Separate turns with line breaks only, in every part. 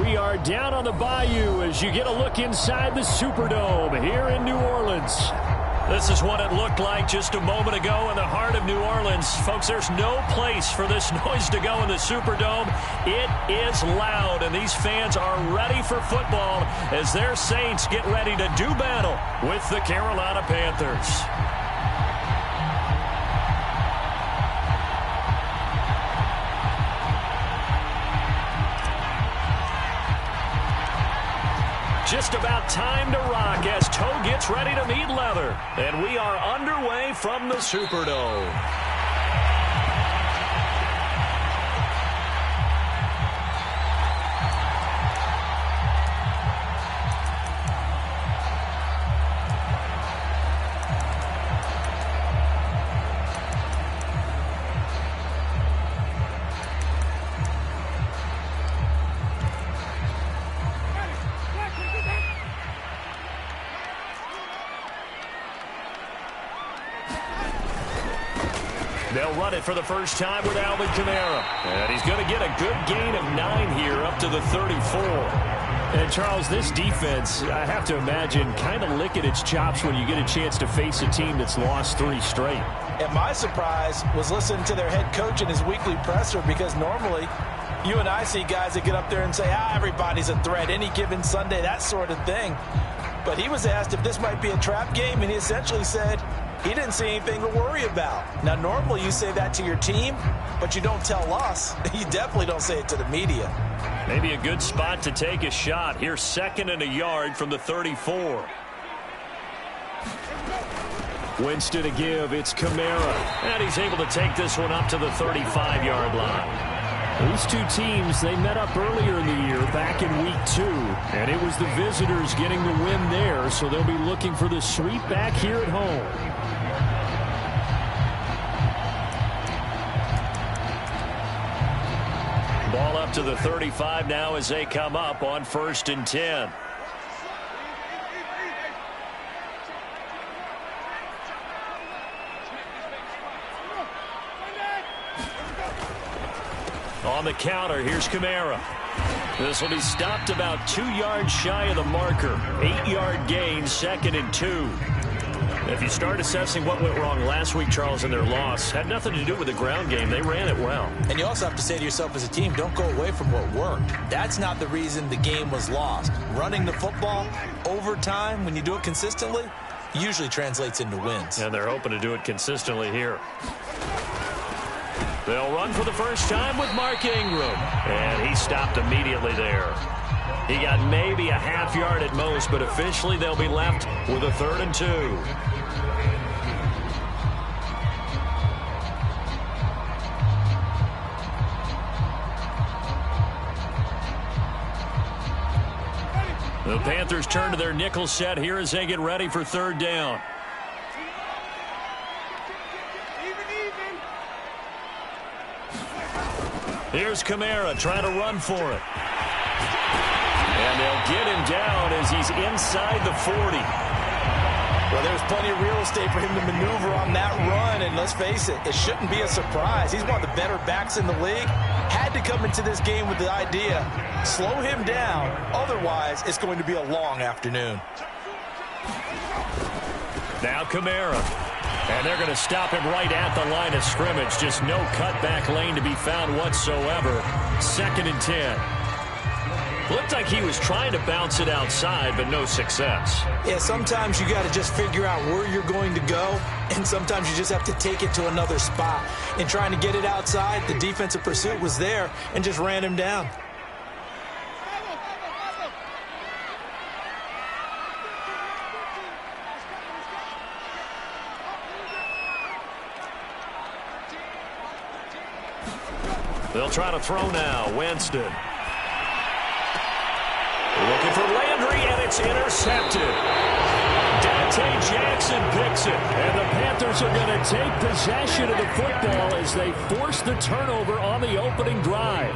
We are down on the Bayou as you get a look inside the Superdome here in New Orleans. This is what it looked like just a moment ago in the heart of New Orleans. Folks, there's no place for this noise to go in the Superdome. It is loud, and these fans are ready for football as their Saints get ready to do battle with the Carolina Panthers. Just about time to rock as toe gets ready to meet leather. And we are underway from the Superdome. They'll run it for the first time with Alvin Kamara. And he's going to get a good gain of 9 here up to the 34. And, Charles, this defense, I have to imagine, kind of licking its chops when you get a chance to face a team that's lost 3 straight.
And my surprise was listening to their head coach in his weekly presser, because normally you and I see guys that get up there and say, everybody's a threat any given Sunday, that sort of thing. But he was asked if this might be a trap game, and he essentially said he didn't see anything to worry about. Now, normally you say that to your team, but you don't tell us. You definitely don't say it to the media.
Maybe a good spot to take a shot. Here's 2nd and a yard from the 34. Winston to give. It's Kamara. And he's able to take this one up to the 35-yard line. These two teams, they met up earlier in the year back in week 2, and it was the visitors getting the win there, so they'll be looking for the sweep back here at home. Ball up to the 35 now as they come up on 1st and 10. On the counter, here's Kamara. This will be stopped about 2 yards shy of the marker. 8-yard gain, 2nd and 2. If you start assessing what went wrong last week, Charles, in their loss, had nothing to do with the ground game. They ran it well.
And you also have to say to yourself as a team, don't go away from what worked. That's not the reason the game was lost. Running the football over time, when you do it consistently, usually translates into wins.
And they're hoping to do it consistently here. They'll run for the first time with Mark Ingram. And he stopped immediately there. He got maybe a half yard at most, but officially they'll be left with a 3rd and 2. The Panthers turn to their nickel set here as they get ready for 3rd down. Here's Kamara trying to run for it. And they'll get him down as he's inside the 40.
Well, there's plenty of real estate for him to maneuver on that run, and let's face it, it shouldn't be a surprise. He's one of the better backs in the league. Had to come into this game with the idea, slow him down, otherwise it's going to be a long afternoon.
Now Kamara. And they're going to stop him right at the line of scrimmage. Just no cutback lane to be found whatsoever. 2nd and 10. Looked like he was trying to bounce it outside, but no success.
Yeah, sometimes you got to just figure out where you're going to go, and sometimes you just have to take it to another spot. In trying to get it outside, the defensive pursuit was there and just ran him down.
They'll try to throw now. Winston. Looking for Landry, and it's intercepted. Dante Jackson picks it. And the Panthers are going to take possession of the football as they force the turnover on the opening drive.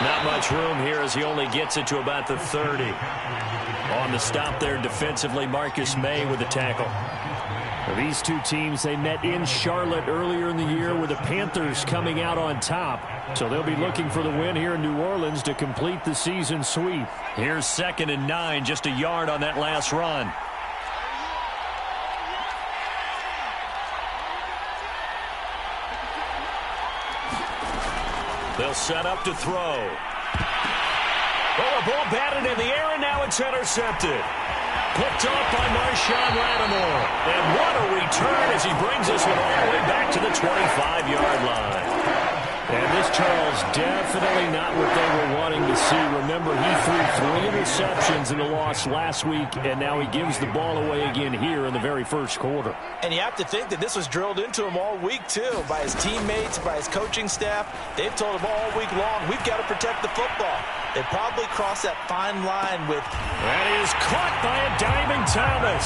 Not much much room here as he only gets it to about the 30. On the stop there defensively, Marcus May with the tackle. Now, these two teams, they met in Charlotte earlier in the year with the Panthers coming out on top. So they'll be looking for the win here in New Orleans to complete the season sweep. Here's 2nd and 9, just a yard on that last run. They'll set up to throw. Oh, a ball batted in the air, and now it's intercepted. Picked off by Marshawn Lattimore. And what a return as he brings this one all the way back to the 25-yard line. And this, Charles, definitely not what they were wanting to see. Remember, he threw 3 interceptions in the loss last week, and now he gives the ball away again here in the very first quarter.
And you have to think that this was drilled into him all week, too, by his teammates, by his coaching staff. They've told him all week long, we've got to protect the football. They probably crossed that fine line with...
That is caught by a diving Thomas.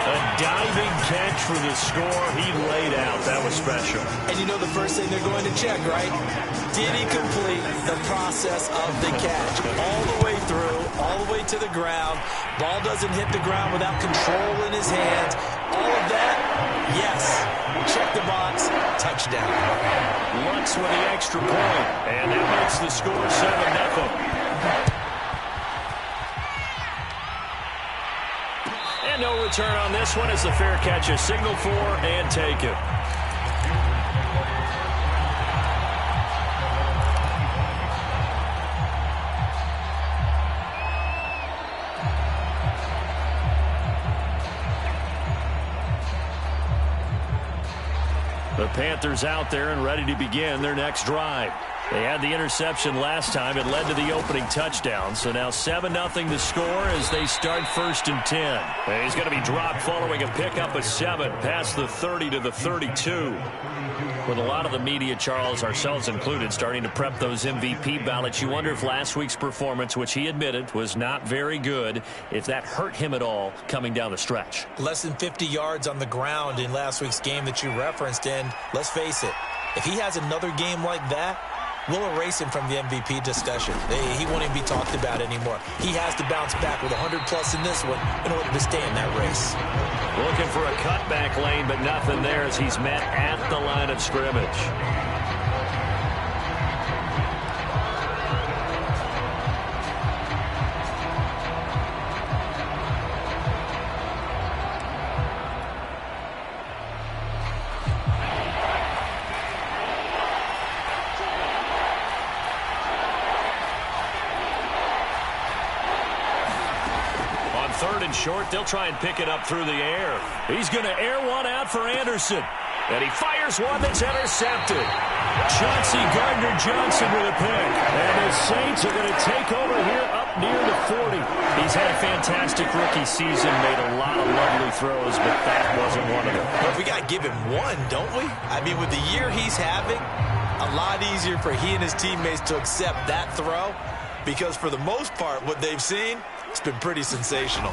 A diving catch for the score. He laid out. That was special.
And you know the first thing they're going to check, right? Did he complete the process of the catch? All the way through, all the way to the ground. Ball doesn't hit the ground without control in his hands. All of that, yes. Check the box, touchdown.
Lutz with the extra point. And that makes the score 7-0. And no return on this one as the fair catch is signaled for and taken. The Panthers out there and ready to begin their next drive. They had the interception last time. It led to the opening touchdown. So now 7-0 the score as they start 1st and 10. And he's going to be dropped following a pickup of 7 past the 30 to the 32. With a lot of the media, Charles, ourselves included, starting to prep those MVP ballots, you wonder if last week's performance, which he admitted was not very good, if that hurt him at all coming down the stretch.
Less than 50 yards on the ground in last week's game that you referenced, and let's face it, if he has another game like that, we'll erase him from the MVP discussion. He won't even be talked about anymore. He has to bounce back with 100-plus in this one in order to stay in that race.
Looking for a cutback lane, but nothing there as he's met at the line of scrimmage. Short, they'll try and pick it up through the air. He's going to air one out for Anderson. And he fires one that's intercepted. Chauncey Gardner-Johnson with a pick. And the Saints are going to take over here up near the 40. He's had a fantastic rookie season, made a lot of lovely throws, but that wasn't one of them.
But we got to give him one, don't we? I mean, with the year he's having, a lot easier for he and his teammates to accept that throw, because for the most part, what they've seen, it's been pretty sensational.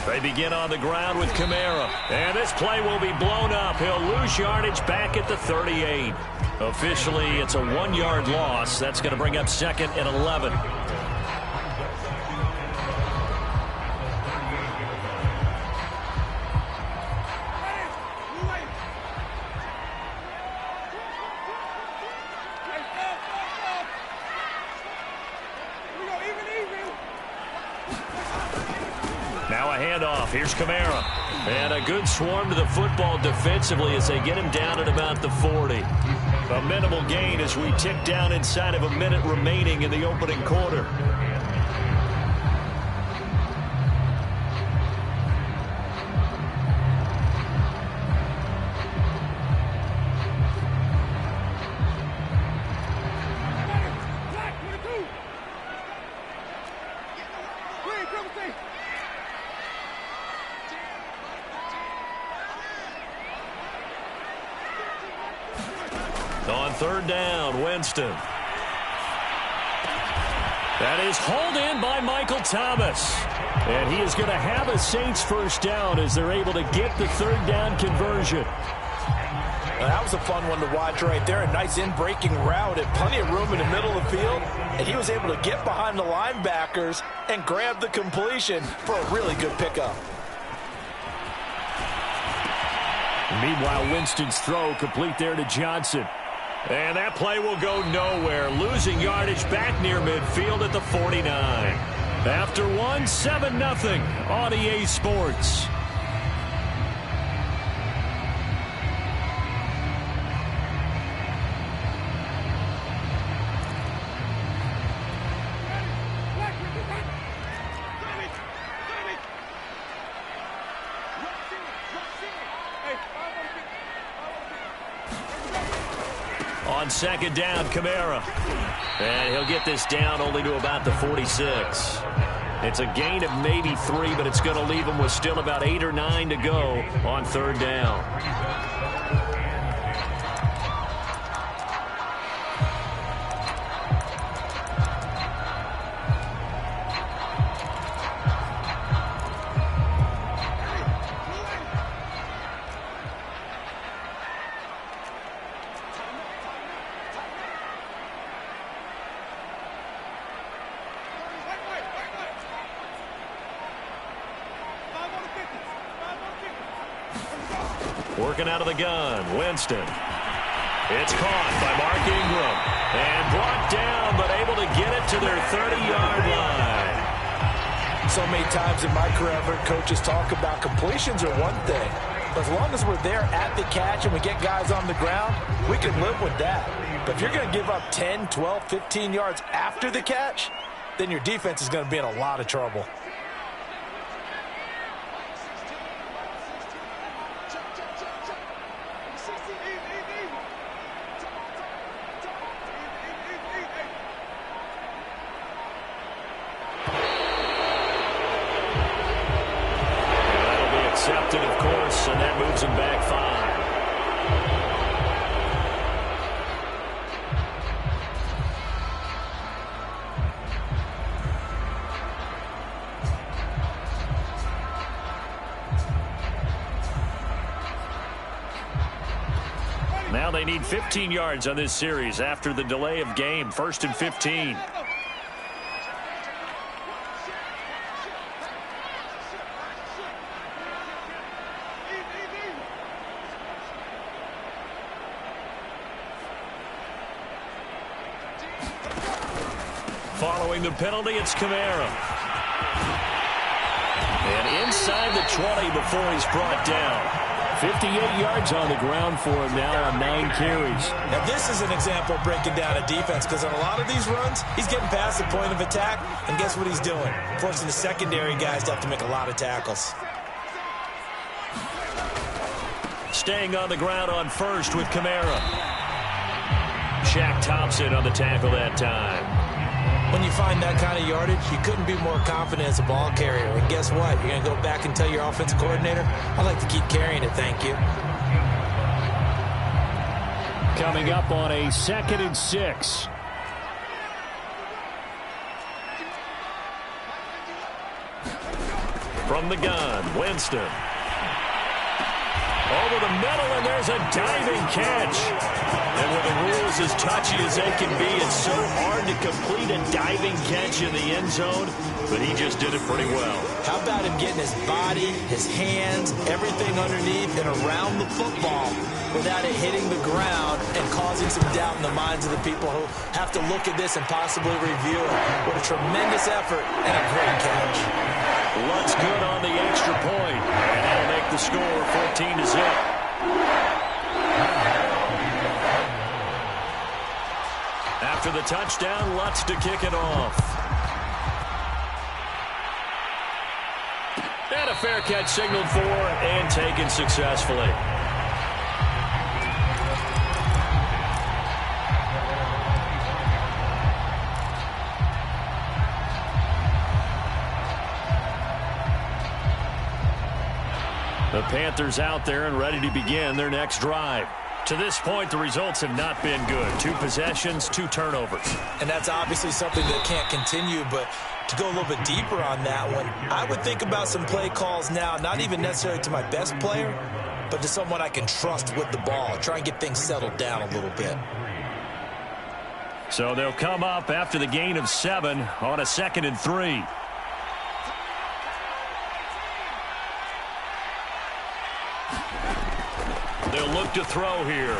They begin on the ground with Kamara. And this play will be blown up. He'll lose yardage back at the 38. Officially, it's a 1-yard loss. That's going to bring up 2nd and 11. Here's Kamara. And a good swarm to the football defensively as they get him down at about the 40. A minimal gain as we tick down inside of a minute remaining in the opening quarter. On 3rd down, Winston. That is hauled in by Michael Thomas. And he is going to have a Saints first down as they're able to get the 3rd down conversion.
That was a fun one to watch right there. A nice in-breaking route and plenty of room in the middle of the field. And he was able to get behind the linebackers and grab the completion for a really good pickup.
Meanwhile, Winston's throw complete there to Johnson. And that play will go nowhere. Losing yardage back near midfield at the 49. After one, 7-0 on EA Sports. On second down, Kamara. And he'll get this down only to about the 46. It's a gain of maybe 3, but it's going to leave him with still about 8 or 9 to go on third down. Working out of the gun, Winston. It's caught by Mark Ingram. And brought down, but able to get it to their 30-yard line.
So many times in my career, I've heard coaches talk about completions are one thing. But as long as we're there at the catch and we get guys on the ground, we can live with that. But if you're going to give up 10, 12, 15 yards after the catch, then your defense is going to be in a lot of trouble.
Accepted, of course, and that moves him back 5. Now they need 15 yards on this series after the delay of game. 1st and 15. Following the penalty, it's Kamara. And inside the 20 before he's brought down. 58 yards on the ground for him now on 9 carries.
Now this is an example of breaking down a defense, because on a lot of these runs, he's getting past the point of attack, and guess what he's doing? Forcing the secondary guys to have to make a lot of tackles.
Staying on the ground on first with Kamara. Shaq Thompson on the tackle that time.
When you find that kind of yardage, you couldn't be more confident as a ball carrier. And guess what? You're going to go back and tell your offensive coordinator, I'd like to keep carrying it, thank you.
Coming up on a 2nd and 6. From the gun, Winston. Over the middle, and there's a diving catch. And with the rules as touchy as they can be, it's so hard to complete a diving catch in the end zone, but he just did it pretty well.
How about him getting his body, his hands, everything underneath and around the football without it hitting the ground and causing some doubt in the minds of the people who have to look at this and possibly review it. What a tremendous effort and a great catch.
Luck's good on the extra point, and that'll make the score 14-0. After the touchdown, Lutz to kick it off. And a fair catch signaled for and taken successfully. The Panthers out there and ready to begin their next drive. To this point, the results have not been good. 2 possessions, 2 turnovers.
And that's obviously something that can't continue, but to go a little bit deeper on that one, I would think about some play calls now, not even necessarily to my best player, but to someone I can trust with the ball. Try and get things settled down a little bit.
So they'll come up after the gain of 7 on a 2nd and 3. They'll look to throw here.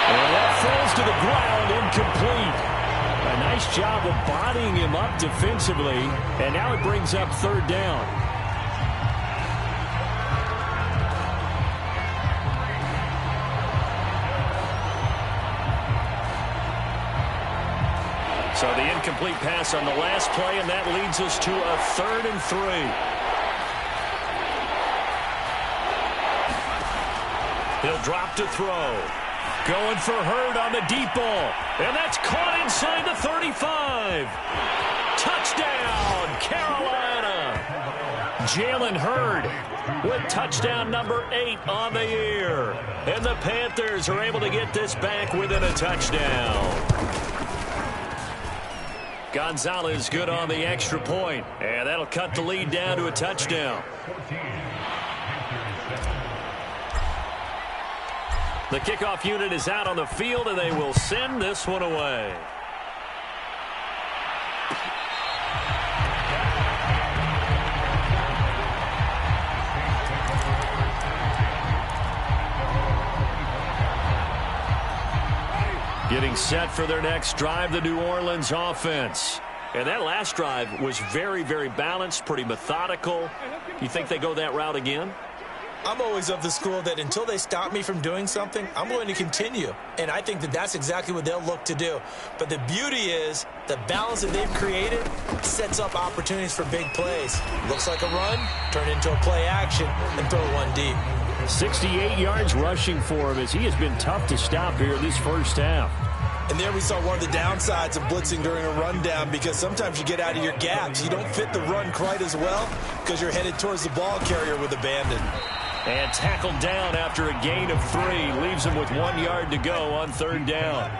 And that falls to the ground, incomplete. A nice job of bodying him up defensively, and now it brings up 3rd down. So the incomplete pass on the last play, and that leads us to a 3rd and 3. He'll drop to throw. Going for Hurd on the deep ball. And that's caught inside the 35. Touchdown, Carolina. Jalen Hurd with touchdown number 8 on the year. And the Panthers are able to get this back within a touchdown. Gonzalez good on the extra point. And that'll cut the lead down to a touchdown. The kickoff unit is out on the field, and they will send this one away. Getting set for their next drive, the New Orleans offense. And that last drive was very, very balanced, pretty methodical. You think they go that route again?
I'm always of the school that until they stop me from doing something, I'm going to continue. And I think that that's exactly what they'll look to do. But the beauty is the balance that they've created sets up opportunities for big plays. Looks like a run, turn into a play action, and throw one deep.
68 yards rushing for him as he has been tough to stop here this first half.
And there we saw one of the downsides of blitzing during a rundown, because sometimes you get out of your gaps. You don't fit the run quite as well because you're headed towards the ball carrier with abandon.
And tackled down after a gain of 3. Leaves him with 1 yard to go on 3rd down.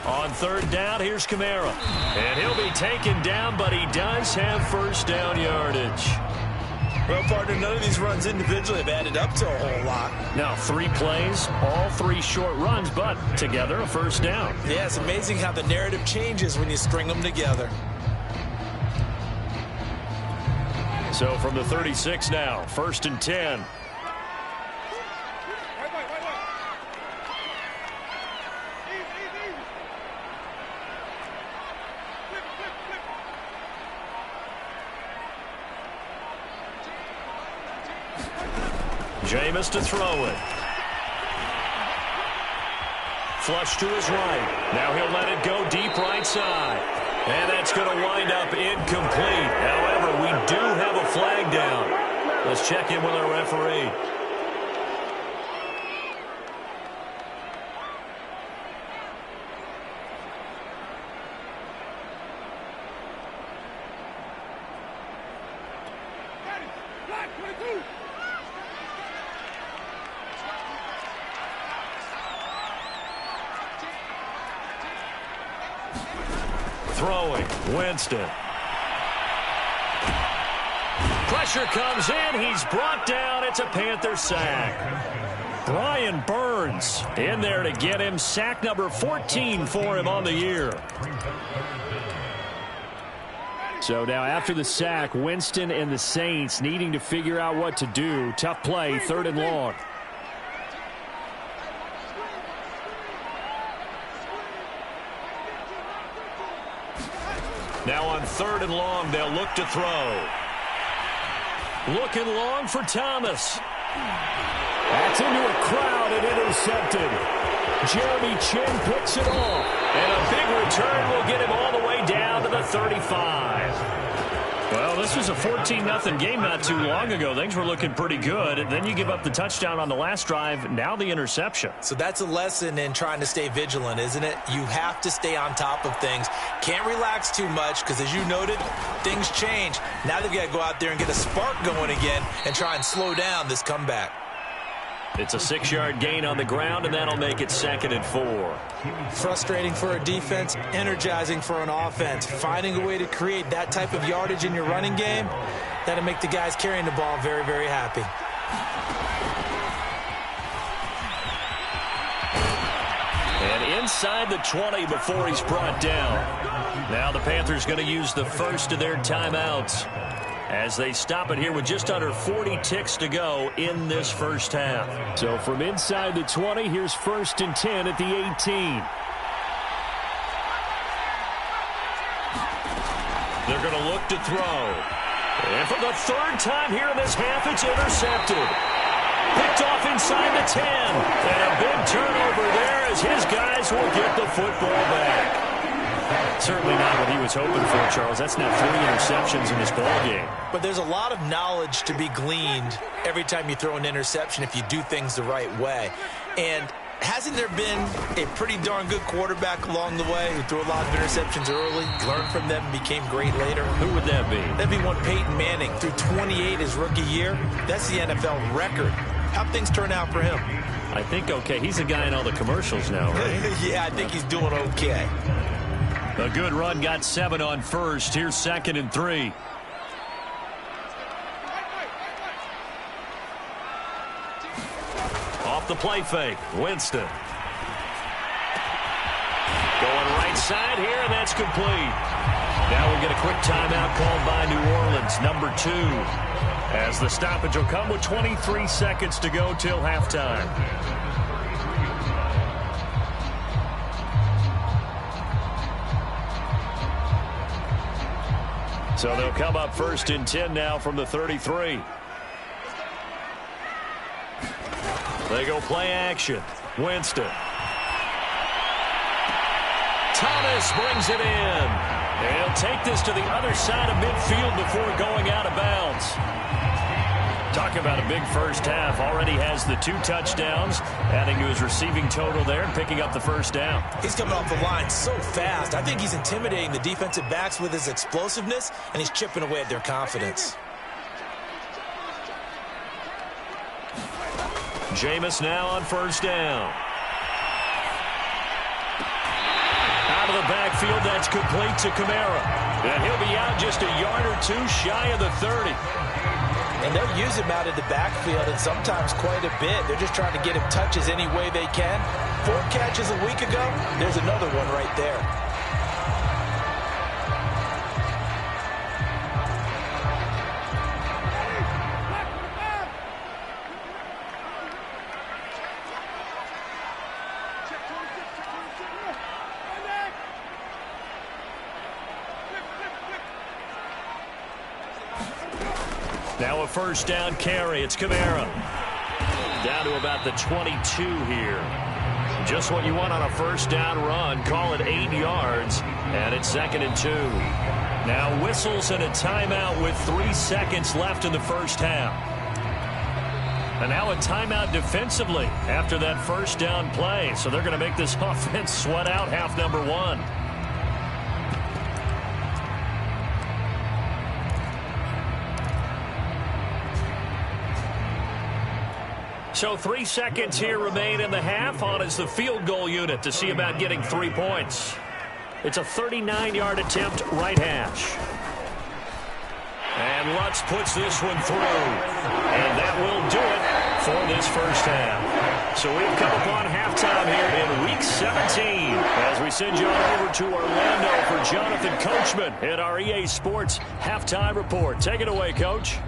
On 3rd down, here's Kamara. And he'll be taken down, but he does have first down yardage.
Well, partner, none of these runs individually have added up to a whole lot.
Now 3 plays, all 3 short runs, but together a first down.
Yeah, it's amazing how the narrative changes when you string them together.
So from the 36 now, 1st and 10. Jameis to throw it. Flush to his right. Now he'll let it go deep right side. And that's going to wind up incomplete. However, we do have a flag down. Let's check in with our referee. Throwing, Winston. Pressure comes in. He's brought down. It's a Panther sack. Brian Burns in there to get him. Sack number 14 for him on the year. So now after the sack, Winston and the Saints needing to figure out what to do. Tough play, 3rd and long. Now on 3rd and long, they'll look to throw. Looking long for Thomas. That's into a crowd and intercepted. Jeremy Chin picks it off. And a big return will get him all the way down to the 35. Well, this was a 14-0 game not too long ago. Things were looking pretty good. And then you give up the touchdown on the last drive. Now the interception.
So that's a lesson in trying to stay vigilant, isn't it? You have to stay on top of things. Can't relax too much because, as you noted, things change. Now they've got to go out there and get a spark going again and try and slow down this comeback.
It's a 6-yard gain on the ground, and that'll make it 2nd and 4.
Frustrating for a defense, energizing for an offense. Finding a way to create that type of yardage in your running game, that'll make the guys carrying the ball very, very happy.
And inside the 20 before he's brought down. Now the Panthers going to use the first of their timeouts as they stop it here with just under 40 ticks to go in this first half. So from inside the 20, here's 1st and 10 at the 18. They're going to look to throw. And for the 3rd time here in this half, it's intercepted. Picked off inside the 10. And a big turnover there as his guys will get the football back. Certainly not what he was hoping for, Charles. That's now 3 interceptions in this ball game.
But there's a lot of knowledge to be gleaned every time you throw an interception if you do things the right way. And hasn't there been a pretty darn good quarterback along the way who threw a lot of interceptions early, learned from them, and became great later?
Who would that be?
That'd be one Peyton Manning, threw 28 his rookie year. That's the NFL record. How'd things turn out for him?
I think okay. He's a guy in all the commercials now, right?
Yeah, I think he's doing okay.
A good run, got 7 on first. Here's 2nd and 3. Off the play fake, Winston. Going right side here, and that's complete. Now we'll get a quick timeout called by New Orleans, number 2. As the stoppage will come with 23 seconds to go till halftime. So they'll come up 1st and 10 now from the 33. They go play action. Winston. Thomas brings it in. He'll take this to the other side of midfield before going out of bounds. Talk about a big first half. Already has the 2 touchdowns, adding to his receiving total there and picking up the 1st down.
He's coming off the line so fast. I think he's intimidating the defensive backs with his explosiveness, and he's chipping away at their confidence.
Jameis now on 1st down. Out of the backfield, that's complete to Kamara. And he'll be out just a yard or 2 shy of the 30.
And they'll use him out of the backfield, and sometimes quite a bit. They're just trying to get him touches any way they can. 4 catches a week ago, there's another one right there.
Now a 1st down carry. It's Kamara. Down to about the 22 here. Just what you want on a 1st down run. Call it 8 yards. And it's 2nd and 2. Now whistles and a timeout with 3 seconds left in the first half. And now a timeout defensively after that 1st down play. So they're going to make this offense sweat out half number 1. So 3 seconds here remain in the half. On is the field goal unit to see about getting 3 points. It's a 39-yard attempt, right hash. And Lutz puts this one through. And that will do it for this first half. So we've come upon halftime here in Week 17 as we send you on over to Orlando for Jonathan Coachman at our EA Sports Halftime Report. Take it away, Coach.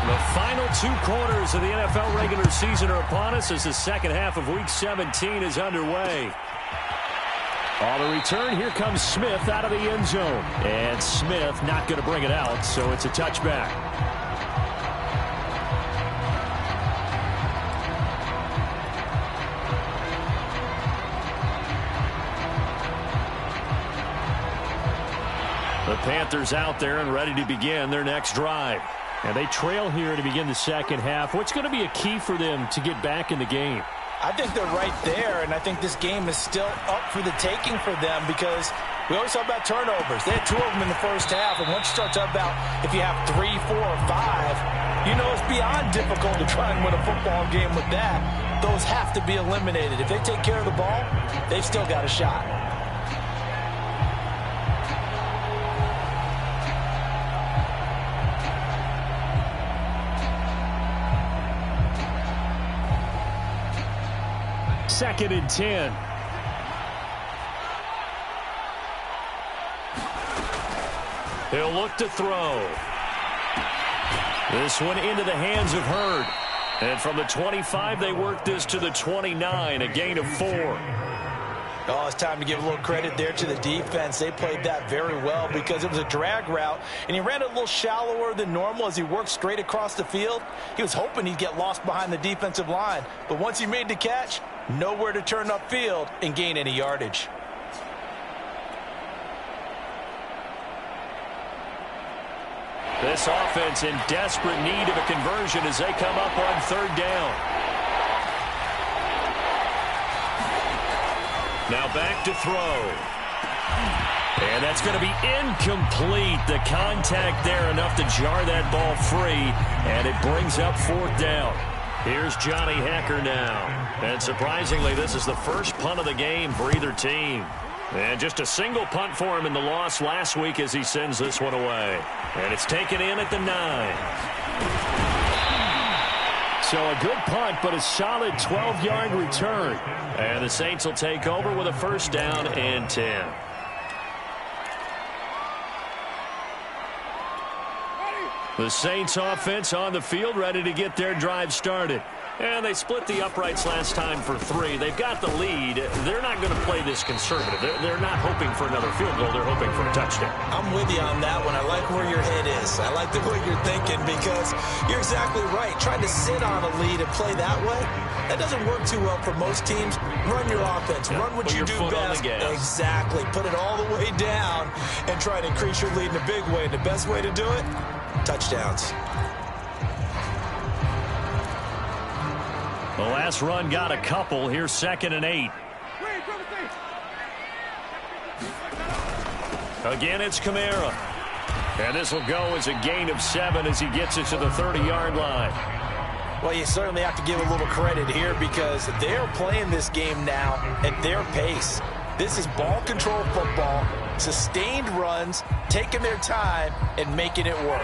The final 2 quarters of the NFL regular season are upon us as the second half of Week 17 is underway. On the return, here comes Smith out of the end zone. And Smith not going to bring it out, so it's a touchback. The Panthers out there and ready to begin their next drive. And they trail here to begin the second half. What's going to be a key for them to get back in the game?
I think they're right there, and I think this game is still up for the taking for them because we always talk about turnovers. They had 2 of them in the first half, and once you start talking about if you have 3, 4, or 5, you know it's beyond difficult to try and win a football game with that. Those have to be eliminated. If they take care of the ball, they've still got a shot.
Second and 10. He'll look to throw. This one into the hands of Hurd. And from the 25, they work this to the 29, a gain of 4.
Oh, it's time to give a little credit there to the defense. They played that very well because it was a drag route, and he ran it a little shallower than normal as he worked straight across the field. He was hoping he'd get lost behind the defensive line, but once he made the catch, nowhere to turn upfield and gain any yardage.
This offense in desperate need of a conversion as they come up on third down. Now back to throw. And that's going to be incomplete. The contact there enough to jar that ball free, and it brings up fourth down. Here's Johnny Hecker now. And surprisingly, this is the first punt of the game for either team. And just a single punt for him in the loss last week as he sends this one away. And it's taken in at the 9. So a good punt, but a solid 12-yard return. And the Saints will take over with a first down and 10. The Saints offense on the field, ready to get their drive started. And they split the uprights last time for 3. They've got the lead. They're not going to play this conservative. They're not hoping for another field goal. They're hoping for a touchdown.
I'm with you on that one. I like where your head is. I like the way you're thinking because you're exactly right. Trying to sit on a lead and play that way, that doesn't work too well for most teams. Run your offense. Run what you do best. Exactly. Put it all the way down and try to increase your lead in a big way. And the best way to do it, touchdowns.
The last run got a couple. Here's second and 8. Again, it's Kamara. And this will go as a gain of 7 as he gets it to the 30-yard line.
Well, you certainly have to give a little credit here because they're playing this game now at their pace. This is ball control football, sustained runs, taking their time and making it work.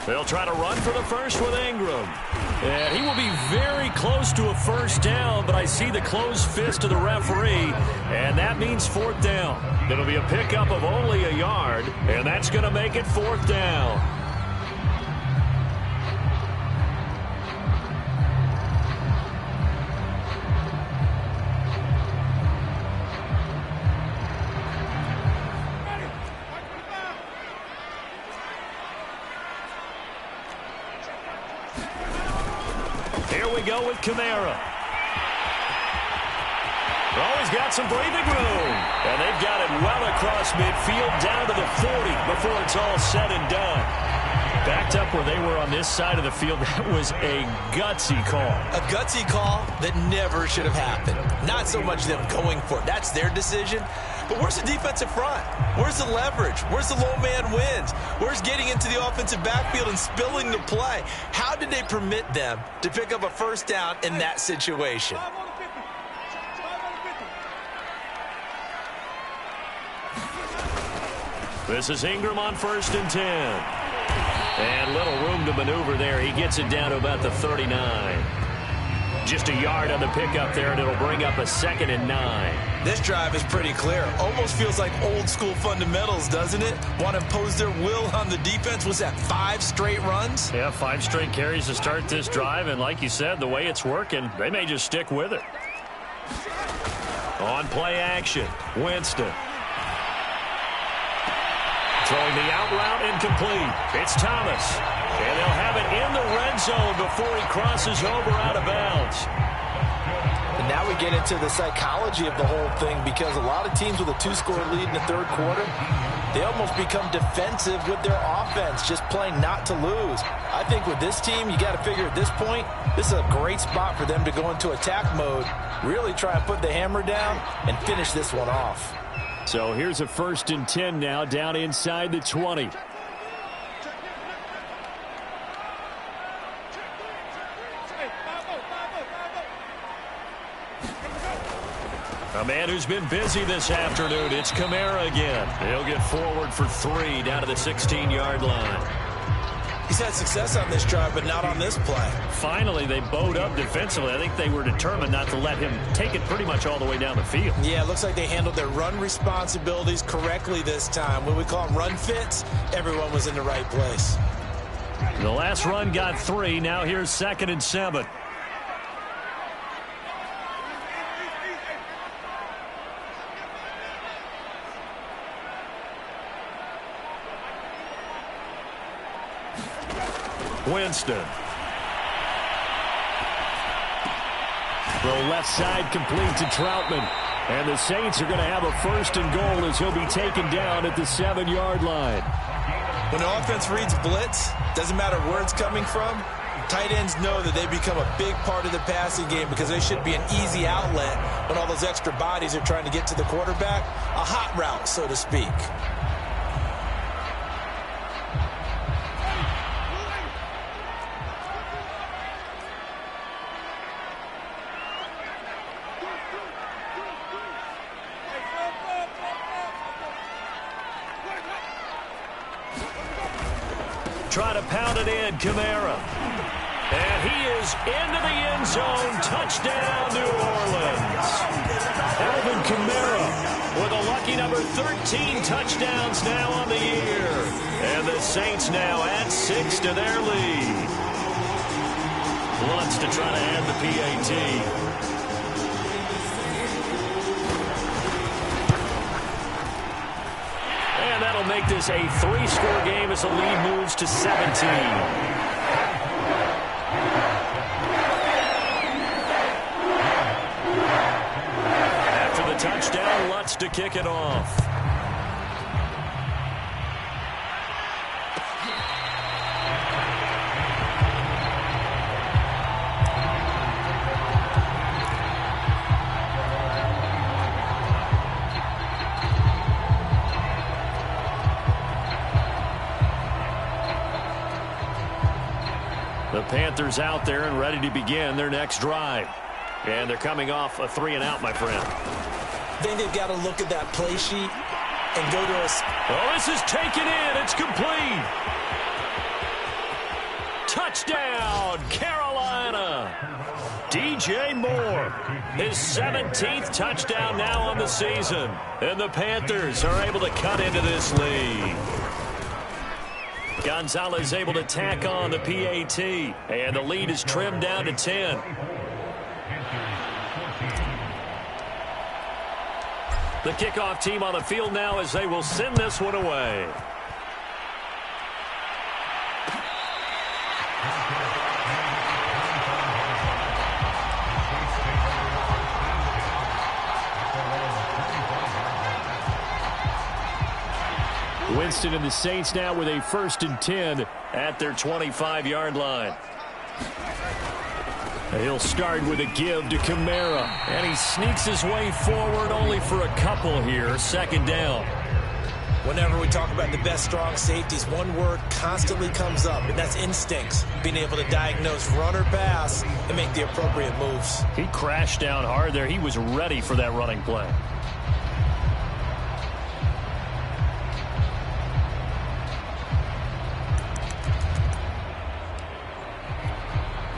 They'll try to run for the first with Ingram. And he will be very close to a first down, but I see the closed fist of the referee, and that means fourth down. It'll be a pickup of only a yard, and that's going to make it fourth down. Go with Kamara. He's got some breathing room. And they've got it well across midfield down to the 40 before it's all said and done. Backed up where they were on this side of the field. That was a gutsy call.
A gutsy call that never should have happened. Not so much them going for it. That's their decision. But where's the defensive front? Where's the leverage? Where's the low man wins? Where's getting into the offensive backfield and spilling the play? How did they permit them to pick up a first down in that situation?
This is Ingram on first and 10. And little room to maneuver there. He gets it down to about the 39. Just a yard on the pickup there, and it'll bring up a 2nd and 9.
This drive is pretty clear. Almost feels like old school fundamentals, doesn't it? Want to impose their will on the defense. Was that 5 straight runs?
Yeah, 5 straight carries to start this drive, and like you said, the way it's working, they may just stick with it. On play action, Winston. Throwing the out route incomplete. It's Thomas. And they'll have it in the red zone before he crosses over out of bounds.
And now we get into the psychology of the whole thing, because a lot of teams with a 2-score lead in the third quarter, they almost become defensive with their offense, just playing not to lose. I think with this team, you got to figure at this point, this is a great spot for them to go into attack mode, really try and put the hammer down and finish this one off.
So here's a 1st and 10 now, down inside the 20. A man who's been busy this afternoon, it's Kamara again. He'll get forward for 3 down to the 16-yard line.
He's had success on this drive, but not on this play.
Finally, they bowed up defensively. I think they were determined not to let him take it pretty much all the way down the field.
Yeah, it looks like they handled their run responsibilities correctly this time. When we call them run fits, everyone was in the right place.
The last run got 3. Now here's 2nd and 7. Winston. Throw left side complete to Troutman. And the Saints are going to have a 1st and goal as he'll be taken down at the 7-yard line.
When the offense reads blitz, doesn't matter where it's coming from, tight ends know that they become a big part of the passing game, because they should be an easy outlet when all those extra bodies are trying to get to the quarterback. A hot route, so to speak.
Try to pound it in, Kamara. And he is into the end zone. Touchdown, New Orleans. Alvin Kamara with a lucky number 13 touchdowns now on the year. And the Saints now add 6 to their lead. Lutz to try to add the PAT. And that'll make this a 3-score game as the lead moves to 17. After the touchdown, Lutz to kick it off. The Panthers out there and ready to begin their next drive. And they're coming off a 3-and-out, my friend.
I think they've got to look at that play sheet and go to a...
Oh, this is taken in. It's complete. Touchdown, Carolina. DJ Moore, his 17th touchdown now on the season. And the Panthers are able to cut into this lead. Gonzalez able to tack on the PAT, and the lead is trimmed down to 10. The kickoff team on the field now as they will send this one away. Winston and the Saints now with a 1st and 10 at their 25-yard line. He'll start with a give to Kamara, and he sneaks his way forward only for a couple here. 2nd down.
Whenever we talk about the best strong safeties, one word constantly comes up, and that's instincts. Being able to diagnose run or pass and make the appropriate moves.
He crashed down hard there. He was ready for that running play.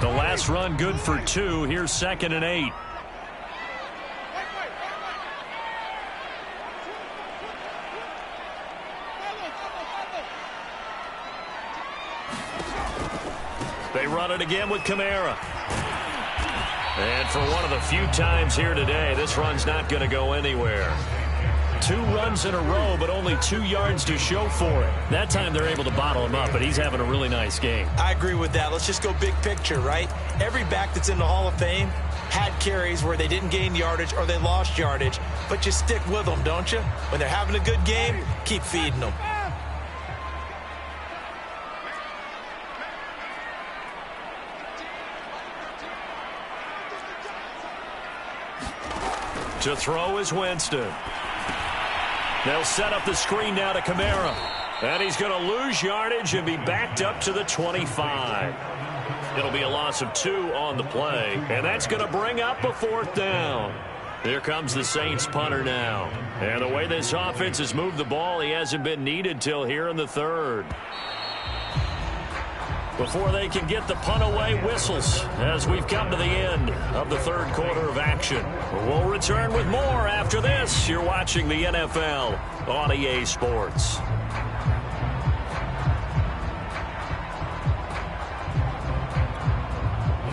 The last run good for 2. Here's 2nd and 8. They run it again with Kamara. And for one of the few times here today, this run's not going to go anywhere. 2 runs in a row, but only 2 yards to show for it. That time they're able to bottle him up, but he's having a really nice game.
I agree with that. Let's just go big picture, right? Every back that's in the Hall of Fame had carries where they didn't gain yardage or they lost yardage, but you stick with them, don't you? When they're having a good game, keep feeding them.
To throw is Winston. They'll set up the screen now to Kamara. And he's going to lose yardage and be backed up to the 25. It'll be a loss of 2 on the play. And that's going to bring up a 4th down. Here comes the Saints punter now. And the way this offense has moved the ball, he hasn't been needed till here in the 3rd. Before they can get the punt away, whistles as we've come to the end of the 3rd quarter of action. We'll return with more after this. You're watching the NFL on EA Sports.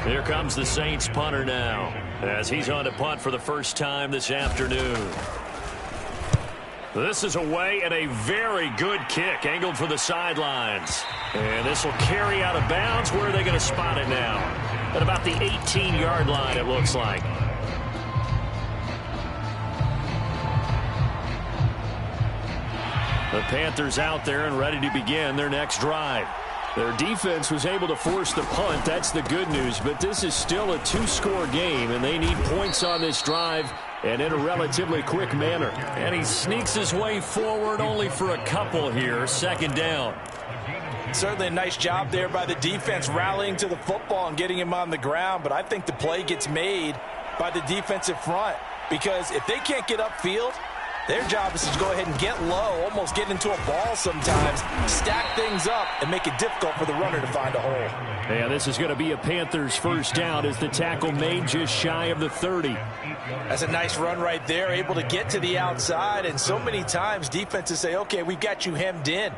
Here comes the Saints punter now as he's on to punt for the first time this afternoon. This is away and a very good kick angled for the sidelines. And this will carry out of bounds. Where are they going to spot it now? At about the 18-yard line, it looks like. The Panthers out there and ready to begin their next drive. Their defense was able to force the punt. That's the good news. But this is still a 2-score game, and they need points on this drive and in a relatively quick manner. And he sneaks his way forward only for a couple here. 2nd down.
Certainly a nice job there by the defense rallying to the football and getting him on the ground. But I think the play gets made by the defensive front, because if they can't get upfield, their job is to go ahead and get low, almost get into a ball sometimes, stack things up, and make it difficult for the runner to find a hole.
Yeah, this is going to be a Panthers 1st down as the tackle made just shy of the 30.
That's a nice run right there, able to get to the outside. And so many times defenses say, okay, we've got you hemmed in.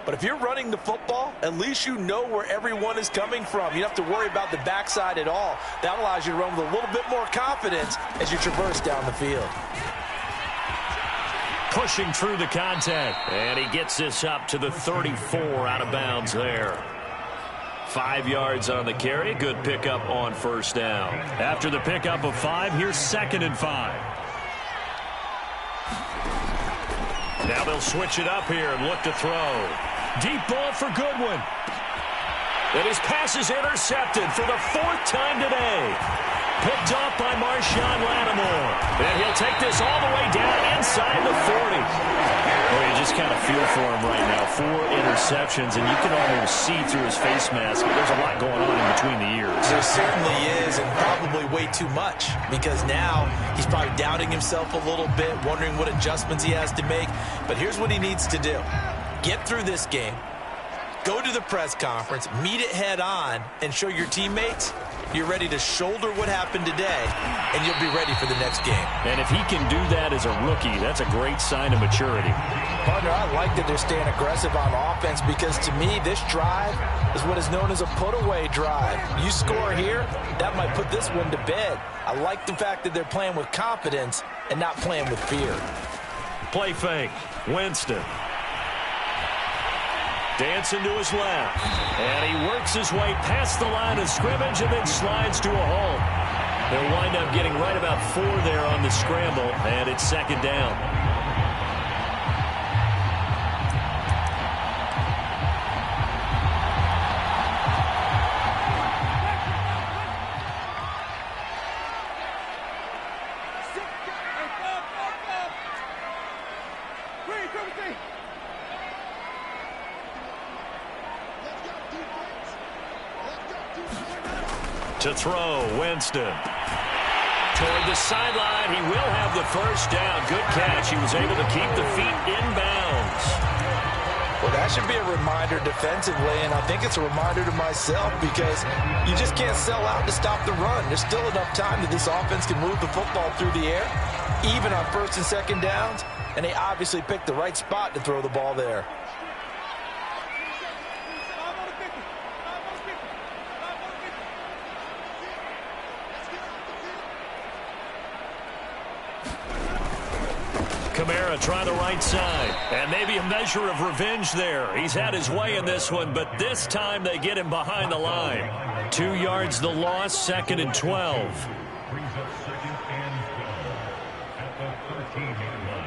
But if you're running the football, at least you know where everyone is coming from. You don't have to worry about the backside at all. That allows you to run with a little bit more confidence as you traverse down the field.
Pushing through the contact. And he gets this up to the 34 out of bounds there. 5 yards on the carry. Good pickup on 1st down. After the pickup of 5, here's 2nd and 5. Now they'll switch it up here and look to throw. Deep ball for Goodwin. And his pass is intercepted for the 4th time today. Picked off by Marshawn Lattimore. And he'll take this all the way down inside the 40. Oh, you just kind of feel for him right now. 4 interceptions, and you can almost see through his face mask. There's a lot going on in between the ears.
There certainly is, and probably way too much, because now he's probably doubting himself a little bit, wondering what adjustments he has to make. But here's what he needs to do. Get through this game, go to the press conference, meet it head on, and show your teammates you're ready to shoulder what happened today, and you'll be ready for the next game.
And if he can do that as a rookie, that's a great sign of maturity.
Partner, I like that they're staying aggressive on offense, because to me, this drive is what is known as a put-away drive. You score here, that might put this one to bed. I like the fact that they're playing with confidence and not playing with fear.
Play fake. Winston. Dancing to his left. And he works his way past the line of scrimmage and then slides to a hole. They'll wind up getting right about 4 there on the scramble, and it's 2nd down. To throw, Winston. Toward the sideline, he will have the 1st down. Good catch. He was able to keep the feet in bounds.
Well, that should be a reminder defensively, and I think it's a reminder to myself because you just can't sell out to stop the run. There's still enough time that this offense can move the football through the air, even on first and second downs, and they obviously picked the right spot to throw the ball there.
Kamara try the right side, and maybe a measure of revenge there. He's had his way in this one, but this time they get him behind the line. 2 yards the loss, 2nd and 12.
Brings up 2nd and 12 at the 13-yard line.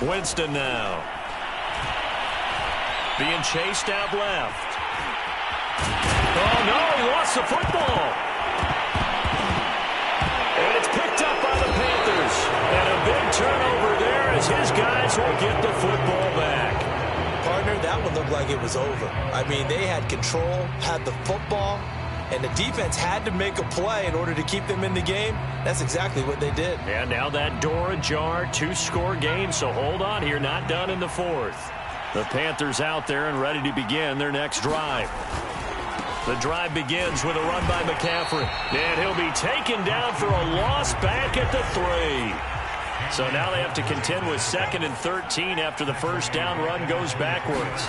Winston now. Being chased out left. Oh, no, he lost the football. And it's picked up by the Panthers. And a big turnover there as his guys will get the football back.
Partner, that one looked like it was over. I mean, they had control, had the football, and the defense had to make a play in order to keep them in the game. That's exactly what they did.
And now that door ajar, 2-score game, so hold on here, not done in the 4th. The Panthers out there and ready to begin their next drive. The drive begins with a run by McCaffrey. And he'll be taken down for a loss back at the 3. So now they have to contend with 2nd and 13 after the first down run goes backwards.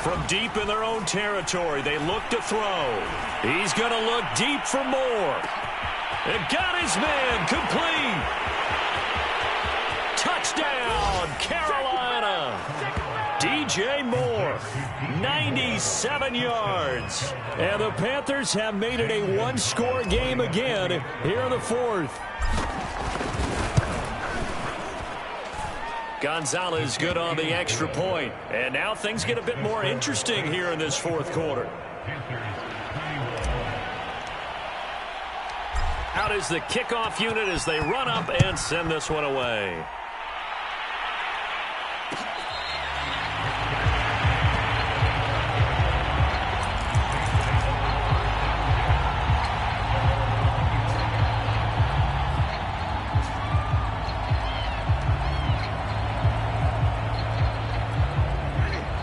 From deep in their own territory, they look to throw. He's going to look deep for more. And got his man complete. Touchdown, Carolina. DJ Moore, 97 yards. And the Panthers have made it a 1-score game again here in the 4th. Gonzalez good on the extra point. And now things get a bit more interesting here in this 4th quarter. Out is the kickoff unit as they run up and send this one away.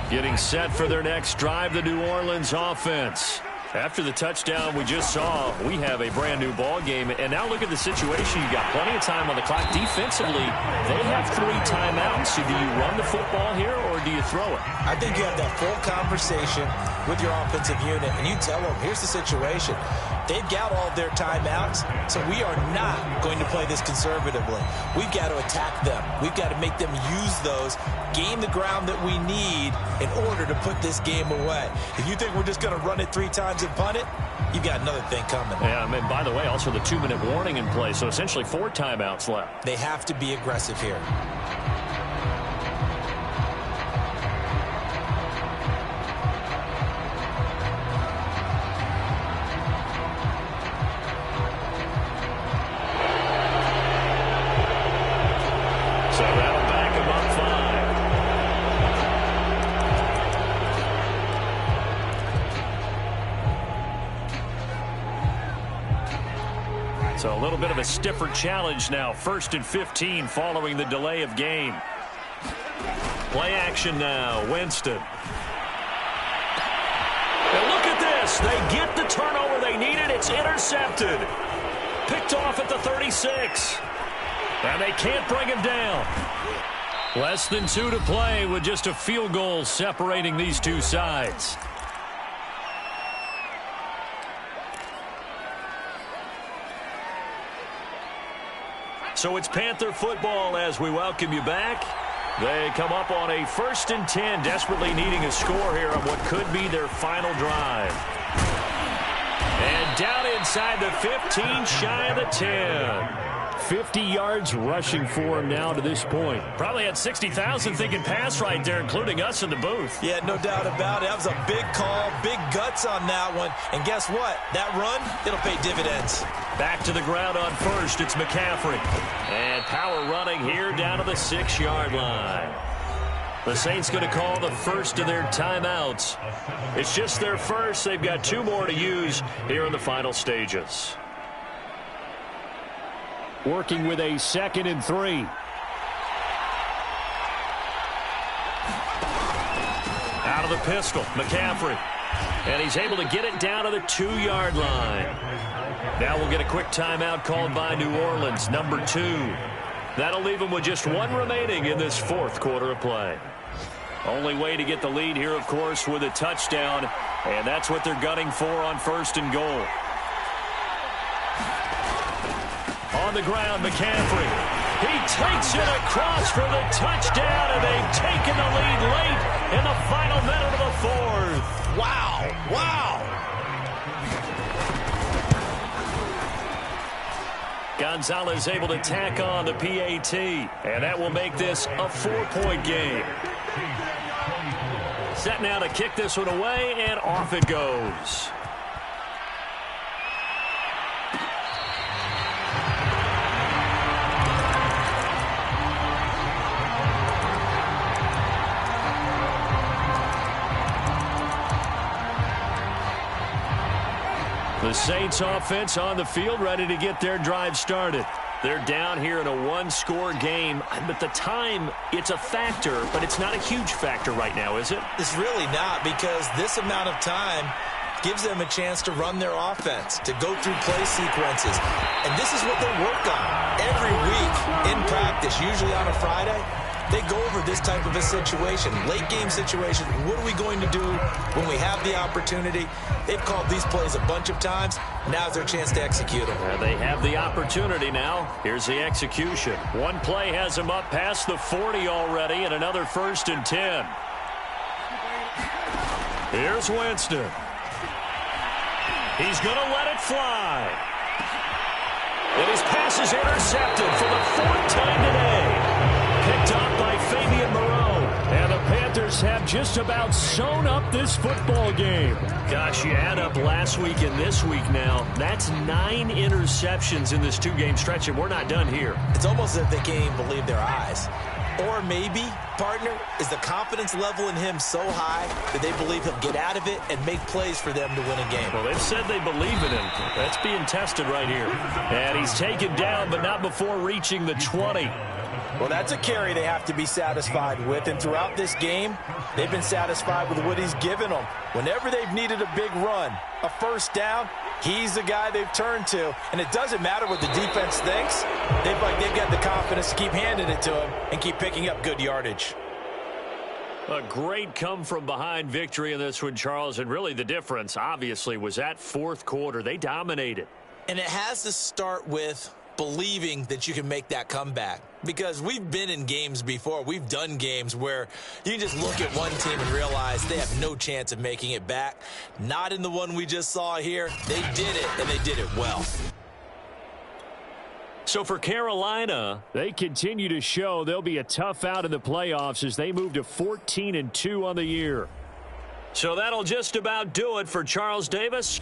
Getting set for their next drive, the New Orleans offense. After the touchdown we just saw, we have a brand-new ball game. And now look at the situation. You got plenty of time on the clock. Defensively, they have 3 timeouts. So do you run the football here or do you throw it?
I think you have that full conversation with your offensive unit, and you tell them, here's the situation. They've got all of their timeouts, so we are not going to play this conservatively. We've got to attack them. We've got to make them use those, gain the ground that we need in order to put this game away. If you think we're just going to run it 3 times and punt it, you've got another thing coming.
Yeah, I mean, by the way, also the 2-minute warning in play, so essentially 4 timeouts left.
They have to be aggressive here.
So that'll back him up 5. So a little bit of a stiffer challenge now. 1st and 15 following the delay of game. Play action now. Winston. And look at this. They get the turnover they needed. It's intercepted. Picked off at the 36. And they can't bring him down. Less than 2 to play with just a field goal separating these two sides. So it's Panther football as we welcome you back. They come up on a 1st and 10, desperately needing a score here on what could be their final drive. And down inside the 15, shy of the 10. 50 yards rushing for him now to this point. Probably had 60,000 thinking pass right there, including us in the booth.
Yeah, no doubt about it. That was a big call, big guts on that one. And guess what? That run, it'll pay dividends.
Back to the ground on first. It's McCaffrey. And power running here down to the 6-yard line. The Saints going to call the first of their timeouts. It's just their first. They've got 2 more to use here in the final stages. Working with a 2nd and 3. Out of the pistol, McCaffrey. And he's able to get it down to the 2-yard line. Now we'll get a quick timeout called by New Orleans, number 2. That'll leave them with just 1 remaining in this 4th quarter of play. Only way to get the lead here, of course, with a touchdown. And that's what they're gunning for on 1st and goal. On the ground, McCaffrey. He takes it across for the touchdown, and they've taken the lead late in the final minute of the 4th.
Wow, wow.
Gonzalez able to tack on the PAT, and that will make this a 4-point game. Set now to kick this one away, and off it goes. The Saints offense on the field, ready to get their drive started. They're down here in a 1-score game, but the time, it's a factor, but it's not a huge factor right now, is it?
It's really not, because this amount of time gives them a chance to run their offense, to go through play sequences. And this is what they work on every week in practice, usually on a Friday. They go over this type of a situation, late game situation. What are we going to do when we have the opportunity? They've called these plays a bunch of times. Now's their chance to execute them.
They have the opportunity now. Here's the execution. One play has them up past the 40 already, and another 1st and 10. Here's Winston. He's going to let it fly. And his pass is intercepted for the 4th time today. Picked up by Fabian Moreau. And the Panthers have just about sewn up this football game. Gosh, you add up last week and this week now. That's 9 interceptions in this 2-game stretch, and we're not done here.
It's almost as if they can't even believe their eyes. Or maybe, partner, is the confidence level in him so high that they believe he'll get out of it and make plays for them to win a game.
Well, they've said they believe in him. That's being tested right here. And he's taken down, but not before reaching the 20.
Well, that's a carry they have to be satisfied with, and throughout this game, they've been satisfied with what he's given them. Whenever they've needed a big run, a 1st down, he's the guy they've turned to, and it doesn't matter what the defense thinks. They've got the confidence to keep handing it to him and keep picking up good yardage.
A great come-from-behind victory in this one, Charles, and really the difference, obviously, was that 4th quarter. They dominated.
And it has to start with believing that you can make that comeback, because we've been in games before. We've done games where you can just look at one team and realize they have no chance of making it back. Not in the one we just saw here. They did it, and they did it well.
So for Carolina, they continue to show they'll be a tough out in the playoffs as they move to 14-2 on the year. So that'll just about do it for Charles Davis.